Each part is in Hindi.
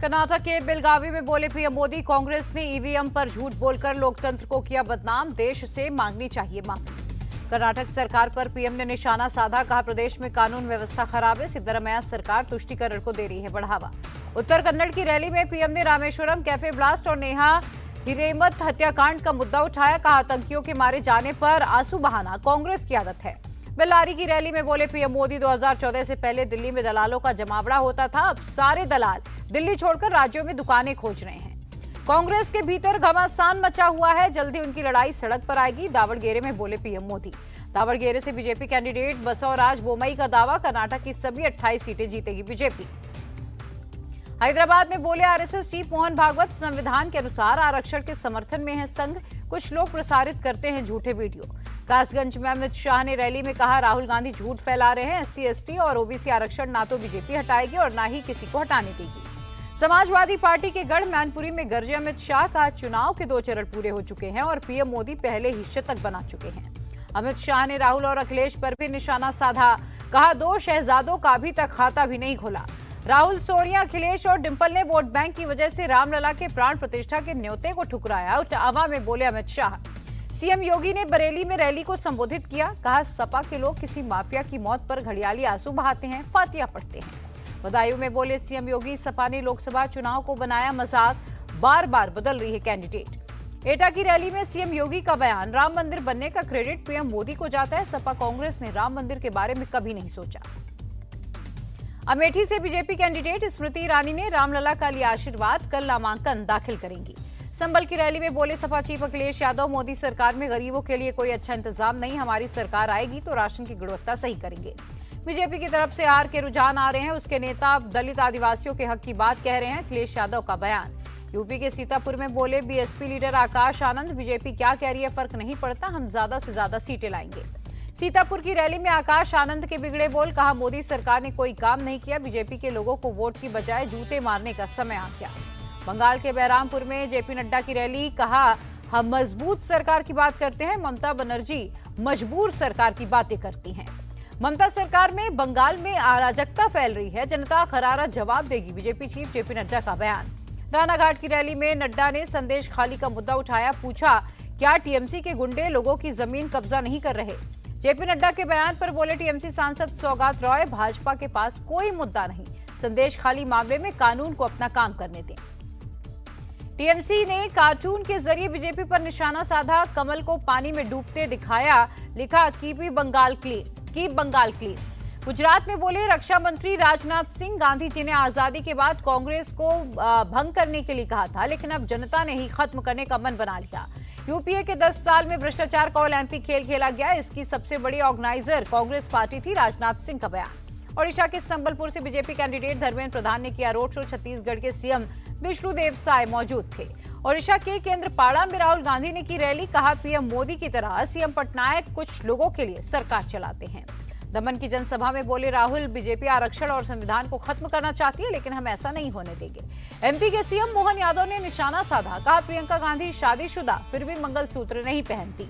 कर्नाटक के बेलगावी में बोले पीएम मोदी, कांग्रेस ने ईवीएम पर झूठ बोलकर लोकतंत्र को किया बदनाम, देश से मांगनी चाहिए माफी। कर्नाटक सरकार पर पीएम ने निशाना साधा, कहा प्रदेश में कानून व्यवस्था खराब है, सिद्धरामैया सरकार तुष्टीकरण को दे रही है बढ़ावा। उत्तर कन्नड़ की रैली में पीएम ने रामेश्वरम कैफे ब्लास्ट और नेहा हिरेमत हत्याकांड का मुद्दा उठाया, कहा आतंकियों के मारे जाने पर आंसू बहाना कांग्रेस की आदत है। बेल्लारी की रैली में बोले पीएम मोदी, 2014 से पहले दिल्ली में दलालों का जमावड़ा होता था, अब सारे दलाल दिल्ली छोड़कर राज्यों में दुकानें खोज रहे हैं। कांग्रेस के भीतर घमासान मचा हुआ है, जल्दी उनकी लड़ाई सड़क पर आएगी, दावड़गेरे में बोले पीएम मोदी। दावड़गेरे से बीजेपी कैंडिडेट बसवराज बोम्मई का दावा, कर्नाटक की सभी 28 सीटें जीतेगी बीजेपी। हैदराबाद में बोले आरएसएस चीफ मोहन भागवत, संविधान के अनुसार आरक्षण के समर्थन में है संघ, कुछ लोग प्रसारित करते हैं झूठे वीडियो। कासगंज में अमित शाह ने रैली में कहा, राहुल गांधी झूठ फैला रहे हैं, एससी एसटी और ओबीसी आरक्षण ना तो बीजेपी हटाएगी और ना ही किसी को हटाने देगी। समाजवादी पार्टी के गढ़ मैनपुरी में गरजे अमित शाह, का चुनाव के 2 चरण पूरे हो चुके हैं और पीएम मोदी पहले ही शतक बना चुके हैं। अमित शाह ने राहुल और अखिलेश पर भी निशाना साधा, कहा 2 शहजादों का अभी तक खाता भी नहीं खुला। राहुल, सोनिया, अखिलेश और डिंपल ने वोट बैंक की वजह से रामलला के प्राण प्रतिष्ठा के न्योते को ठुकराया, इटावा में बोले अमित शाह। सीएम योगी ने बरेली में रैली को संबोधित किया, कहा सपा के लोग किसी माफिया की मौत पर घड़ियाली आंसू बहाते हैं, फातिया पढ़ते हैं। बदायूं में बोले सीएम योगी, सपा ने लोकसभा चुनाव को बनाया मजाक, बार बार बदल रही है कैंडिडेट। एटा की रैली में सीएम योगी का बयान, राम मंदिर बनने का क्रेडिट पीएम मोदी को जाता है, सपा कांग्रेस ने राम मंदिर के बारे में कभी नहीं सोचा। अमेठी से बीजेपी कैंडिडेट स्मृति ईरानी ने रामलला का लिया आशीर्वाद, कल नामांकन दाखिल करेंगी। संबल की रैली में बोले सपा चीफ अखिलेश यादव, मोदी सरकार में गरीबों के लिए कोई अच्छा इंतजाम नहीं, हमारी सरकार आएगी तो राशन की गुणवत्ता सही करेंगे। बीजेपी की तरफ से हार के रुझान आ रहे हैं, उसके नेता दलित आदिवासियों के हक की बात कह रहे हैं, अखिलेश यादव का बयान। यूपी के सीतापुर में बोले BSP leader Akash Anand, BJP क्या कह रही है फर्क नहीं पड़ता, हम ज्यादा से ज्यादा सीटें लाएंगे। सीतापुर की रैली में आकाश आनंद के बिगड़े बोल, कहा मोदी सरकार ने कोई काम नहीं किया, बीजेपी के लोगों को वोट की बजाय जूते मारने का समय आ गया। बंगाल के बहरामपुर में जेपी नड्डा की रैली, कहा हम मजबूत सरकार की बात करते हैं, ममता बनर्जी मजबूर सरकार की बातें करती हैं। ममता सरकार में बंगाल में अराजकता फैल रही है, जनता करारा जवाब देगी, बीजेपी चीफ जेपी नड्डा का बयान। रानाघाट की रैली में नड्डा ने संदेश खाली का मुद्दा उठाया, पूछा क्या टीएमसी के गुंडे लोगों की जमीन कब्जा नहीं कर रहे। जेपी नड्डा के बयान पर बोले टीएमसी सांसद सौगात रॉय, भाजपा के पास कोई मुद्दा नहीं, संदेश खाली मामले में कानून को अपना काम करने दें। टीएमसी ने कार्टून के जरिए बीजेपी पर निशाना साधा, कमल को पानी में डूबते दिखाया, लिखा कीप बंगाल क्लीन। गुजरात में बोले रक्षा मंत्री राजनाथ सिंह, गांधी जी ने आजादी के बाद कांग्रेस को भंग करने के लिए कहा था, लेकिन अब जनता ने ही खत्म करने का मन बना लिया। यूपीए के 10 साल में भ्रष्टाचार का ओलंपिक खेल खेला गया, इसकी सबसे बड़ी ऑर्गेनाइजर कांग्रेस पार्टी थी, राजनाथ सिंह का बयान। ओडिशा के संबलपुर से बीजेपी कैंडिडेट धर्मेंद्र प्रधान ने किया रोड शो, छत्तीसगढ़ के सीएम विष्णुदेव साय मौजूद थे। ओडिशा के केंद्रपाड़ा में राहुल गांधी ने की रैली, कहा पीएम मोदी की तरह सीएम पटनायक कुछ लोगों के लिए सरकार चलाते हैं। दमन की जनसभा में बोले राहुल, बीजेपी आरक्षण और संविधान को खत्म करना चाहती है, लेकिन हम ऐसा नहीं होने देंगे। एमपी के सीएम मोहन यादव ने निशाना साधा, कहा प्रियंका गांधी शादीशुदा फिर भी मंगलसूत्र नहीं पहनती।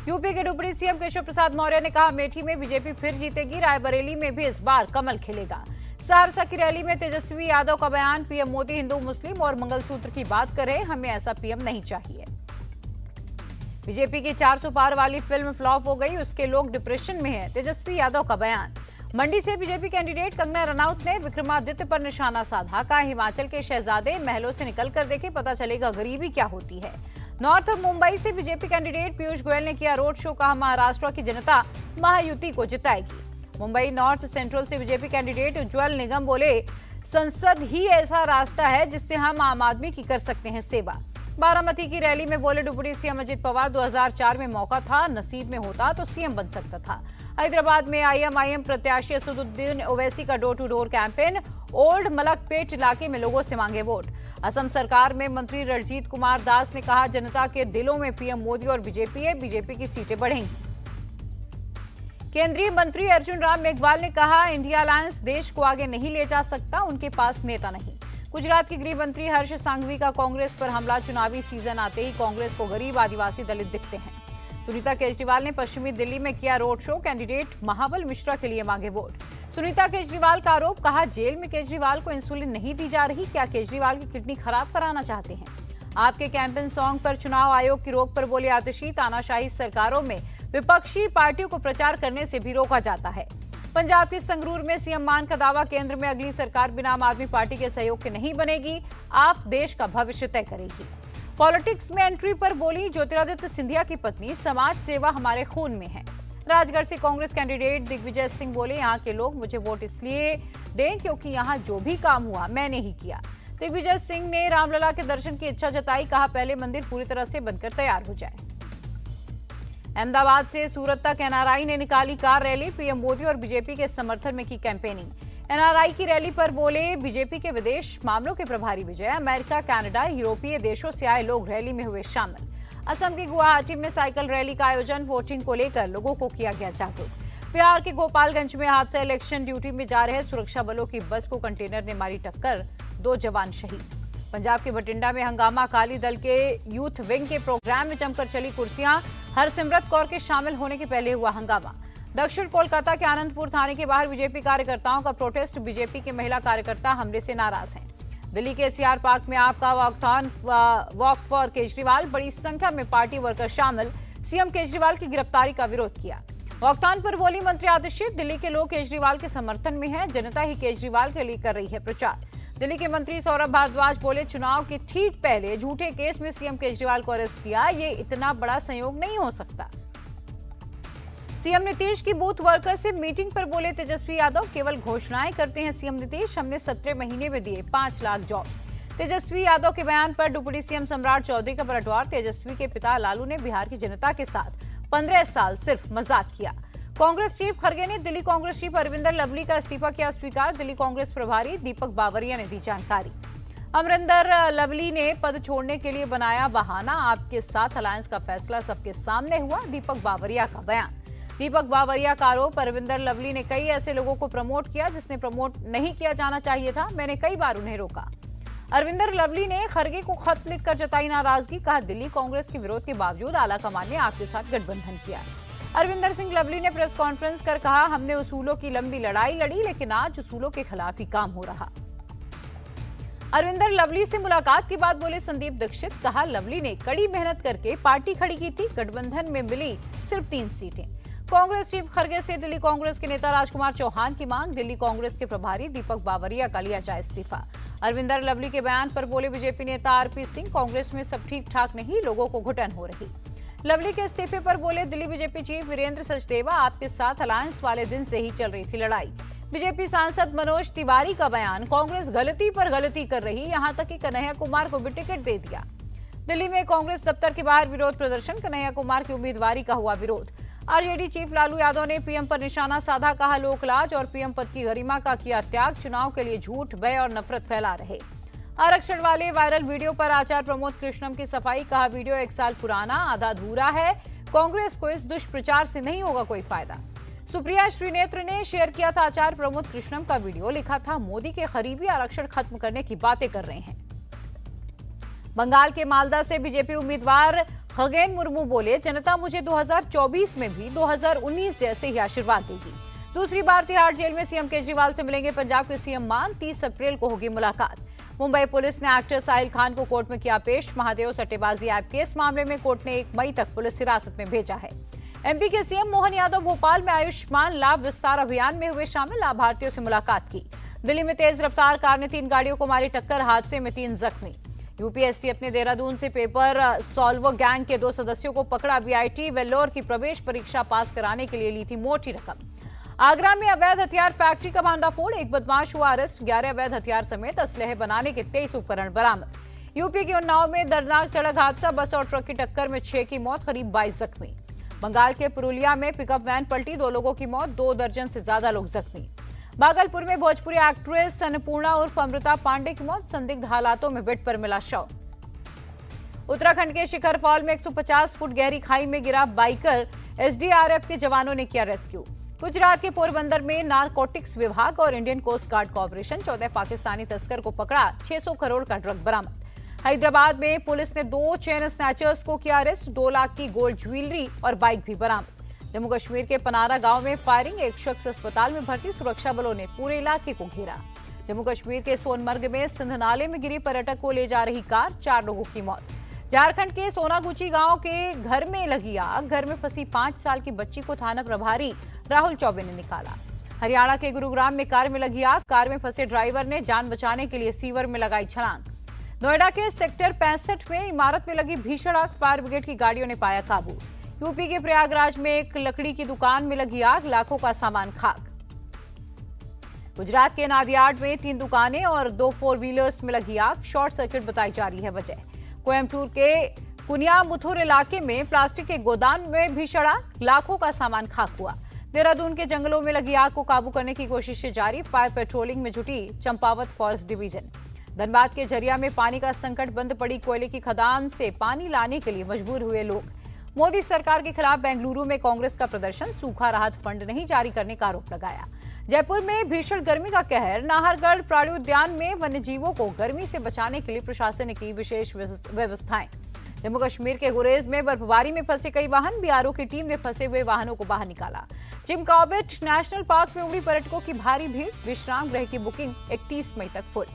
यूपी के डिप्टी सीएम केशव प्रसाद मौर्य ने कहा अमेठी में बीजेपी फिर जीतेगी, रायबरेली में भी इस बार कमल खिलेगा। सहरसा की रैली में तेजस्वी यादव का बयान, पीएम मोदी हिंदू मुस्लिम और मंगलसूत्र की बात करे, हमें ऐसा पीएम नहीं चाहिए। बीजेपी की 400 पार वाली फिल्म फ्लॉप हो गई, उसके लोग डिप्रेशन में हैं, तेजस्वी यादव का बयान। मंडी से बीजेपी कैंडिडेट कंगना रनौत ने विक्रमादित्य पर निशाना साधा, कहा हिमाचल के शहजादे महलों से निकलकर देखे, पता चलेगा गरीबी क्या होती है। नॉर्थ मुंबई से बीजेपी कैंडिडेट पीयूष गोयल ने किया रोड शो, कहा महाराष्ट्र की जनता महायुति को जिताएगी। मुंबई नॉर्थ सेंट्रल से बीजेपी कैंडिडेट उज्जवल निगम बोले संसद ही ऐसा रास्ता है जिससे हम आम आदमी की कर सकते हैं सेवा। बारामती की रैली में बोले डिप्टी सीएम अजित पवार, 2004 में मौका था, नसीब में होता तो सीएम बन सकता था। हैदराबाद में आईएमआईएम प्रत्याशी असदुद्दीन ओवैसी का door to door campaign, old Malakpet इलाके में लोगों से मांगे वोट। असम सरकार में मंत्री रणजीत कुमार दास ने कहा जनता के दिलों में पीएम मोदी और बीजेपी है, बीजेपी की सीटें बढ़ेंगी। केंद्रीय मंत्री अर्जुन राम मेघवाल ने कहा इंडिया अलायंस देश को आगे नहीं ले जा सकता, उनके पास नेता नहीं। गुजरात के गृह मंत्री हर्ष सांघवी का कांग्रेस पर हमला, चुनावी सीजन आते ही कांग्रेस को गरीब आदिवासी दलित दिखते हैं। सुनीता केजरीवाल ने पश्चिमी दिल्ली में किया रोड शो, कैंडिडेट महाबल मिश्रा के लिए मांगे वोट। सुनीता केजरीवाल का आरोप, कहा जेल में केजरीवाल को इंसुलिन नहीं दी जा रही, क्या केजरीवाल की किडनी खराब कराना चाहते हैं। आपके कैंपेन सॉन्ग पर चुनाव आयोग की रोक पर बोले आतिशी, तानाशाही सरकारों में विपक्षी पार्टियों को प्रचार करने से भी रोका जाता है। पंजाब के संगरूर में सीएम मान का दावा, केंद्र में अगली सरकार बिना आम आदमी पार्टी के सहयोग के नहीं बनेगी, आप देश का भविष्य तय करेगी। पॉलिटिक्स में एंट्री पर बोली ज्योतिरादित्य सिंधिया की पत्नी, समाज सेवा हमारे खून में है। राजगढ़ से कांग्रेस कैंडिडेट दिग्विजय सिंह बोले, यहाँ के लोग मुझे वोट इसलिए दें क्योंकि यहाँ जो भी काम हुआ मैंने ही किया। दिग्विजय सिंह ने रामलला के दर्शन की इच्छा जताई, कहा पहले मंदिर पूरी तरह से बनकर तैयार हो जाए। अहमदाबाद से सूरत तक एनआरआई ने निकाली कार रैली, पीएम मोदी और बीजेपी के समर्थन में की कैंपेनिंग। एनआरआई की रैली पर बोले बीजेपी के विदेश मामलों के प्रभारी विजय, अमेरिका, कनाडा, यूरोपीय देशों से आए लोग रैली में हुए शामिल। असम की गुवाहाटी में साइकिल रैली का आयोजन, वोटिंग को लेकर लोगों को किया गया जागरूक। बिहार के गोपालगंज में हादसा, इलेक्शन ड्यूटी में जा रहे सुरक्षा बलों की बस को कंटेनर ने मारी टक्कर, 2 जवान शहीद। पंजाब के बठिंडा में हंगामा, अकाली दल के यूथ विंग के प्रोग्राम में जमकर चली कुर्सियां, हरसिमरत कौर के शामिल होने के पहले हुआ हंगामा। दक्षिण कोलकाता के आनंदपुर थाने के बाहर बीजेपी कार्यकर्ताओं का प्रोटेस्ट, बीजेपी के महिला कार्यकर्ता हमले से नाराज हैं। दिल्ली के सीआर पार्क में आपका वॉक फॉर केजरीवाल, बड़ी संख्या में पार्टी वर्कर शामिल, सीएम केजरीवाल की गिरफ्तारी का विरोध किया। वॉकथॉन पर बोली मंत्री आतिशी, दिल्ली के लोग केजरीवाल के समर्थन में हैं, जनता ही केजरीवाल के लिए कर रही है प्रचार। दिल्ली के मंत्री सौरभ भारद्वाज बोले, चुनाव के ठीक पहले झूठे केस में सीएम केजरीवाल को अरेस्ट किया, ये इतना बड़ा संयोग नहीं हो सकता। सीएम नीतीश की बूथ वर्कर से मीटिंग पर बोले तेजस्वी यादव, केवल घोषणाएं करते हैं सीएम नीतीश, हमने 17 महीने में दिए 5 लाख जॉब। तेजस्वी यादव के बयान पर डिप्टी सीएम सम्राट चौधरी का पलटवार, तेजस्वी के पिता लालू ने बिहार की जनता के साथ 15 साल सिर्फ मजाक किया। कांग्रेस चीफ खड़गे ने दिल्ली कांग्रेस चीफ अरविंदर लवली का इस्तीफा किया स्वीकार, दिल्ली कांग्रेस प्रभारी दीपक बावरिया ने दी जानकारी। अमरिंदर लवली ने पद छोड़ने के लिए बनाया बहाना, आपके साथ अलायंस का फैसला सबके सामने हुआ, दीपक बावरिया का बयान। दीपक बावरिया का आरोप, अरविंदर लवली ने कई ऐसे लोगों को प्रमोट किया जिसने प्रमोट नहीं किया जाना चाहिए था, मैंने कई बार उन्हें रोका। अरविंदर लवली ने खड़गे को खत लिखकर जताई नाराजगी, कहा दिल्ली कांग्रेस के विरोध के बावजूद आलाकमान ने आपके साथ गठबंधन किया। अरविंदर सिंह लवली ने प्रेस कॉन्फ्रेंस कर कहा, हमने उसूलों की लंबी लड़ाई लड़ी, लेकिन आज उसूलों के खिलाफ ही काम हो रहा। अरविंदर लवली से मुलाकात के बाद बोले संदीप दीक्षित, कहा लवली ने कड़ी मेहनत करके पार्टी खड़ी की थी, गठबंधन में मिली सिर्फ 3 सीटें। कांग्रेस चीफ खड़गे से दिल्ली कांग्रेस के नेता राजकुमार चौहान की मांग, दिल्ली कांग्रेस के प्रभारी दीपक बावरिया का लिया जाए इस्तीफा। अरविंदर लवली के बयान पर बोले बीजेपी नेता आरपी सिंह, कांग्रेस में सब ठीक ठाक नहीं, लोगों को घुटन हो रही। लवली के इस्तीफे पर बोले दिल्ली बीजेपी चीफ वीरेंद्र सचदेवा, आपके साथ अलायंस वाले दिन से ही चल रही थी लड़ाई। बीजेपी सांसद मनोज तिवारी का बयान, कांग्रेस गलती पर गलती कर रही, यहां तक कि कन्हैया कुमार को भी टिकट दे दिया। दिल्ली में कांग्रेस दफ्तर के बाहर विरोध प्रदर्शन, कन्हैया कुमार की उम्मीदवारी का हुआ विरोध। आरजेडी चीफ लालू यादव ने पीएम पर निशाना साधा, कहा लोकलाज और पीएम पद की गरिमा का किया त्याग, चुनाव के लिए झूठ, भय और नफरत फैला रहे। आरक्षण वाले वायरल वीडियो पर आचार्य प्रमोद कृष्णम की सफाई, कहा वीडियो 1 साल पुराना, आधा अधूरा है, कांग्रेस को इस दुष्प्रचार से नहीं होगा कोई फायदा। सुप्रिया श्रीनेत्र ने शेयर किया था आचार्य प्रमोद कृष्णम का वीडियो, लिखा था मोदी के करीबी आरक्षण खत्म करने की बातें कर रहे हैं। बंगाल के मालदा से बीजेपी उम्मीदवार खगेन मुर्मू बोले, जनता मुझे 2024 में भी 2019 जैसे ही आशीर्वाद देगी। दूसरी बार तिहाड़ जेल में सीएम केजरीवाल से मिलेंगे पंजाब के सीएम मान, 30 अप्रैल को होगी मुलाकात। मुंबई पुलिस ने एक्टर साहिल खान को कोर्ट में किया पेश, महादेव सट्टेबाजी ऐप केस मामले में कोर्ट ने 1 मई तक पुलिस हिरासत में भेजा है। एमपी के सीएम मोहन यादव भोपाल में आयुष्मान लाभ विस्तार अभियान में हुए शामिल, लाभार्थियों से मुलाकात की। दिल्ली में तेज रफ्तार कार ने 3 गाड़ियों को मारी टक्कर, हादसे में 3 जख्मी। यूपीएससी अपने देहरादून से पेपर सॉल्वर गैंग के 2 सदस्यों को पकड़ा, वीआईटी वेल्लोर की प्रवेश परीक्षा पास कराने के लिए ली थी मोटी रकम। आगरा में अवैध हथियार फैक्ट्री का भांडाफोड़, 1 बदमाश हुआ अरेस्ट, 11 अवैध हथियार समेत असलहे बनाने के 23 उपकरण बरामद। यूपी के उन्नाव में दर्दनाक सड़क हादसा, बस और ट्रक की टक्कर में 6 की मौत, करीब 22 जख्मी। बंगाल के पुरुलिया में पिकअप वैन पलटी, 2 लोगों की मौत, 2 दर्जन से ज्यादा लोग जख्मी। भागलपुर में भोजपुरी एक्ट्रेस अन्नपूर्णा उर्फ अमृता पांडे की मौत, संदिग्ध हालातों में बेड पर मिला शव। उत्तराखंड के शिखर फॉल में 150 फुट गहरी खाई में गिरा बाइकर, एसडीआरएफ के जवानों ने किया रेस्क्यू। गुजरात के पोरबंदर में नारकोटिक्स विभाग और Indian coast guard corporation 14 Pakistani तस्कर को पकड़ा, 600 करोड़ का ड्रग बरामद। हैदराबाद में पुलिस ने 2 चेन स्नैचर्स को किया अरेस्ट, 2 लाख की गोल्ड ज्वेलरी और बाइक भी बरामद। जम्मू कश्मीर के पनारा गांव में फायरिंग, एक शख्स अस्पताल में भर्ती, सुरक्षा बलों ने पूरे इलाके को घेरा। जम्मू कश्मीर के सोनमर्ग में सिंध नाले में गिरी पर्यटक को ले जा रही कार, 4 लोगों की मौत। झारखंड के सोनागुची गांव के घर में लगी आग, घर में फंसी 5 साल की बच्ची को थाना प्रभारी राहुल चौबे ने निकाला। हरियाणा के गुरुग्राम में कार में लगी आग, कार में फंसे ड्राइवर ने जान बचाने के लिए सीवर में लगाई छलांग। नोएडा के सेक्टर 65 में इमारत में लगी भीषण आग, फायर ब्रिगेड की गाड़ियों ने पाया काबू। यूपी के प्रयागराज में एक लकड़ी की दुकान में लगी आग, लाखों का सामान खाक। गुजरात के नादियाड में 3 दुकानें और 2 4 व्हीलर्स में लगी आग, शॉर्ट सर्किट बताई जा रही है वजह। कोयम्बटूर के कुनियामुथुर इलाके में प्लास्टिक के गोदाम में भीषण आग, लाखों का सामान खाक हुआ। देहरादून के जंगलों में लगी आग को काबू करने की कोशिशें जारी, फायर पेट्रोलिंग में जुटी चंपावत फॉरेस्ट डिवीजन। धनबाद के झरिया में पानी का संकट, बंद पड़ी कोयले की खदान से पानी लाने के लिए मजबूर हुए लोग। मोदी सरकार के खिलाफ बेंगलुरु में कांग्रेस का प्रदर्शन, सूखा राहत फंड नहीं जारी करने का आरोप लगाया। जयपुर में भीषण गर्मी का कहर, नाहरगढ़ प्राणि उद्यान में वन्यजीवों को गर्मी से बचाने के लिए प्रशासन ने की विशेष व्यवस्थाएं। जम्मू कश्मीर के गुरेज में बर्फबारी में फंसे कई वाहन, बीआरओ की टीम ने फंसे हुए वाहनों को बाहर निकाला। जिम कॉर्बेट नेशनल पार्क में उमड़ी पर्यटकों की भारी भीड़, विश्राम गृह की बुकिंग 31 मई तक फुल।